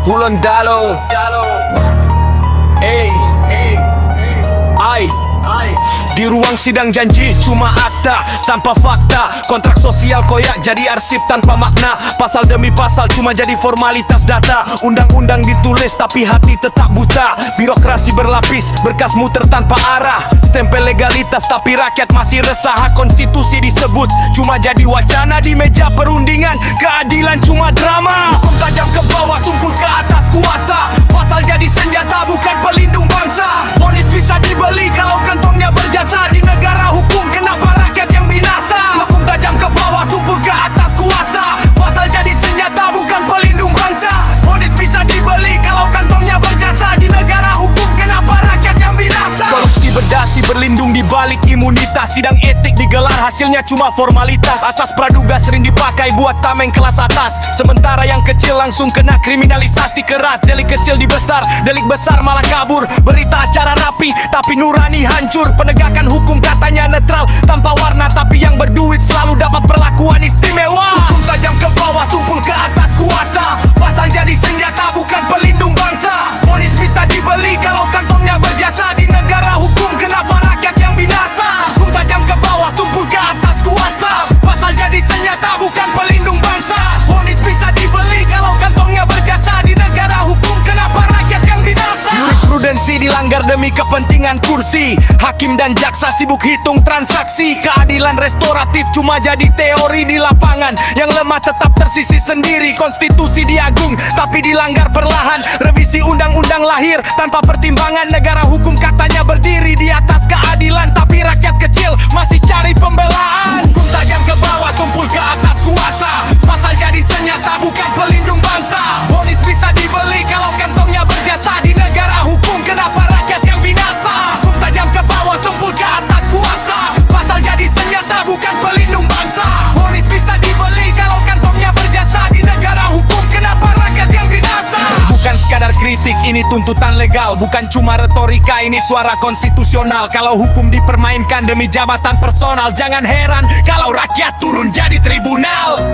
Hulun Dalo. Di ruang sidang janji cuma akta tanpa fakta. Kontrak sosial koyak jadi arsip tanpa makna. Pasal demi pasal cuma jadi formalitas data. Undang-undang ditulis tapi hati tetap buta. Birokrasi berlapis, berkas muter tanpa arah. Stempel legalitas tapi rakyat masih resah. Hak konstitusi disebut cuma jadi wacana di meja perundingan. Keadilan cuma drama. Hukum tajam ke bawah, tumpul ke atas kuasa. Pasal jadi senjata bukan pelindung bangsa. Vonis bisa dibeli kalau kantongnya berjasa. Di negara hukum kenapa rakyat yang binasa? Hukum tajam ke bawah, tumpul ke atas kuasa. Pasal jadi senjata bukan pelindung bangsa. Vonis bisa dibeli kalau kantongnya berjasa. Di negara hukum kenapa rakyat yang binasa? Korupsi berdasi berlindung di balik imunitas. Sidang etik digelar hasilnya cuma formalitas. Asas praduga sering dipakai buat tameng kelas atas. Sementara yang kecil langsung kena kriminalisasi keras. Delik kecil dibesar, delik besar malah kabur. Berita acara rapi tapi nurani hancur. Penegakan hukum katanya netral tanpa warna, tapi yang berduit selalu dapat perlakuan istimewa. Hukum tajam ke bawah, tumpul ke atas kuasa. Pasal jadi senjata bukan pelindung bangsa. Vonis bisa dibeli kalau kantongnya berjasa. Di negara hukum kenapa rakyat yang binasa? Hukum tajam ke bawah, tumpul ke atas kuasa. Pasal jadi senjata bukan pelindung bangsa. Vonis bisa dibeli kalau kantongnya berjasa. Di negara hukum kenapa rakyat yang binasa? Jurisprudensi dilanggar demi kepentingan kursi. Hakim dan jaksa sibuk hitung transaksi. Keadilan restoratif cuma jadi teori di lapangan. Yang lemah tetap tersisih sendiri. Konstitusi diagung tapi dilanggar perlahan. Revisi undang-undang lahir tanpa pertimbangan. Negara hukum katanya berdiri di atas keadilan, tapi rakyat kecil masih cari pembelaan. Hukum tajam ke bawah, tumpul ke atas kuasa. Pasal jadi senjata bukan pelindung bangsa. Vonis bisa dibeli kalau kantongnya berjasa. Di negara hukum kenapa rakyat yang binasa? Hukum tajam ke bawah, tumpul ke atas kuasa. Pasal jadi senjata bukan pelindung bangsa. Vonis bisa dibeli kalau kantongnya berjasa. Di negara hukum kenapa rakyat yang binasa? Bukan sekadar kritik, ini tuntutan legal. Bukan cuma retorika, ini suara konstitusional. Kalau hukum dipermainkan demi jabatan personal, jangan heran kalau rakyat turun jadi tribunal.